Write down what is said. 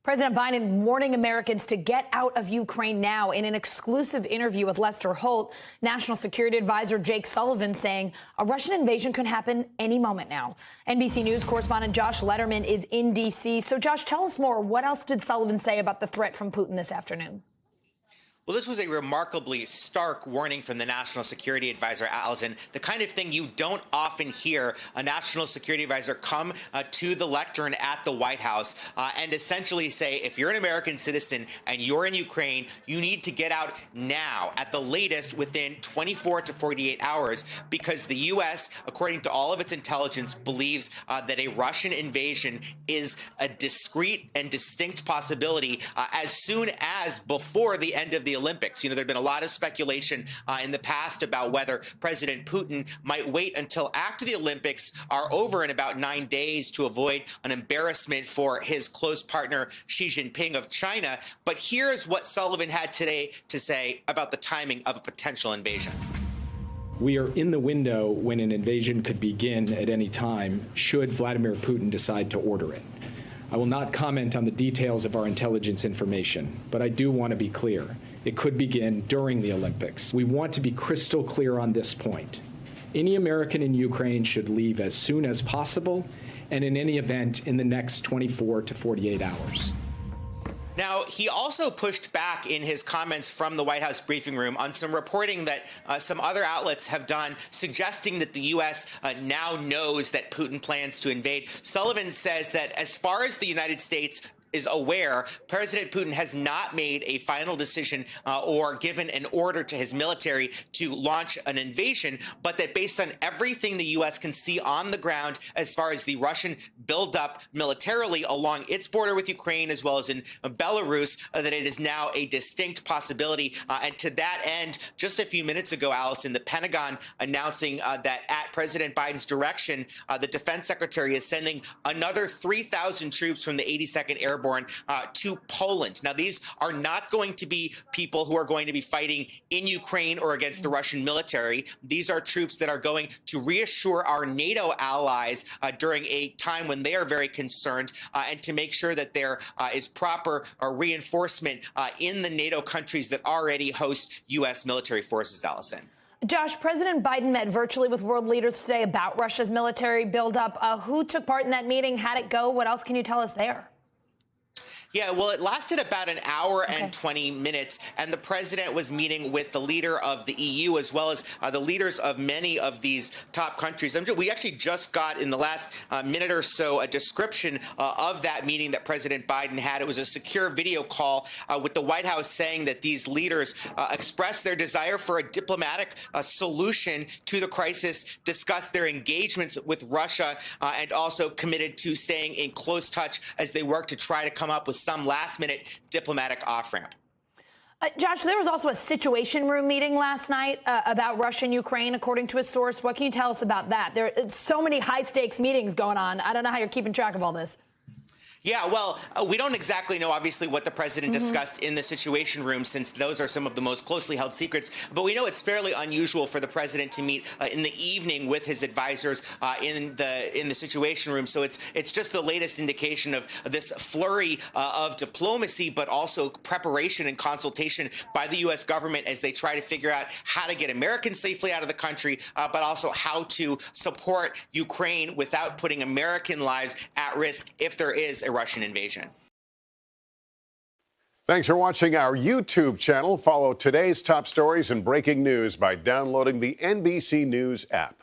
President Biden warning Americans to get out of Ukraine now. In an exclusive interview with Lester Holt, National Security Advisor Jake Sullivan saying a Russian invasion could happen any moment now. NBC News correspondent Josh Letterman is in D.C. So, Josh, tell us more. What else did Sullivan say about the threat from Putin this afternoon? Well, this was a remarkably stark warning from the National Security Advisor, Allison, the kind of thing you don't often hear a National Security Advisor come to the lectern at the White House and essentially say, if you're an American citizen and you're in Ukraine, you need to get out now, at the latest within 24 to 48 hours, because the U.S., according to all of its intelligence, believes that a Russian invasion is a discrete and distinct possibility as soon as before the end of the Olympics. You know, there'd been a lot of speculation in the past about whether President Putin might wait until after the Olympics are over in about 9 days to avoid an embarrassment for his close partner Xi Jinping of China. But here's what Sullivan had today to say about the timing of a potential invasion. We are in the window when an invasion could begin at any time, should Vladimir Putin decide to order it. I will not comment on the details of our intelligence information, but I do want to be clear. It could begin during the Olympics. We want to be crystal clear on this point. Any American in Ukraine should leave as soon as possible, and in any event, in the next 24 to 48 hours. Now, he also pushed back in his comments from the White House briefing room on some reporting that some other outlets have done, suggesting that the U.S. Now knows that Putin plans to invade. Sullivan says that as far as the United States is aware, President Putin has not made a final decision or given an order to his military to launch an invasion, but that based on everything the U.S. can see on the ground as far as the Russian buildup militarily along its border with Ukraine as well as in Belarus, that it is now a distinct possibility. And to that end, just a few minutes ago, Allison, the Pentagon announcing that at President Biden's direction, the defense secretary is sending another 3,000 troops from the 82nd Airborne to Poland. Now, these are not going to be people who are going to be fighting in Ukraine or against the Russian military. These are troops that are going to reassure our NATO allies during a time when they are very concerned and to make sure that there is proper reinforcement in the NATO countries that already host U.S. military forces, Allison. Josh, President Biden met virtually with world leaders today about Russia's military buildup. Who took part in that meeting? How'd it go? What else can you tell us there? Yeah, well, it lasted about an hour and 20 minutes, and the president was meeting with the leader of the EU as well as the leaders of many of these top countries. We actually just got in the last minute or so a description of that meeting that President Biden had. It was a secure video call with the White House saying that these leaders expressed their desire for a diplomatic solution to the crisis, discussed their engagements with Russia, and also committed to staying in close touch as they work to try to come up with some last-minute diplomatic off-ramp. Josh, there was also a Situation Room meeting last night about Russia and Ukraine, according to a source. What can you tell us about that? There are so many high-stakes meetings going on. I don't know how you're keeping track of all this. Yeah, well, we don't exactly know, obviously, what the president discussed in the Situation Room, since those are some of the most closely held secrets. But we know it's fairly unusual for the president to meet in the evening with his advisors in the Situation Room. So it's just the latest indication of this flurry of diplomacy, but also preparation and consultation by the U.S. government as they try to figure out how to get Americans safely out of the country, but also how to support Ukraine without putting American lives at risk if there is a Russian invasion. Thanks for watching our YouTube channel. Follow today's top stories and breaking news by downloading the NBC News app.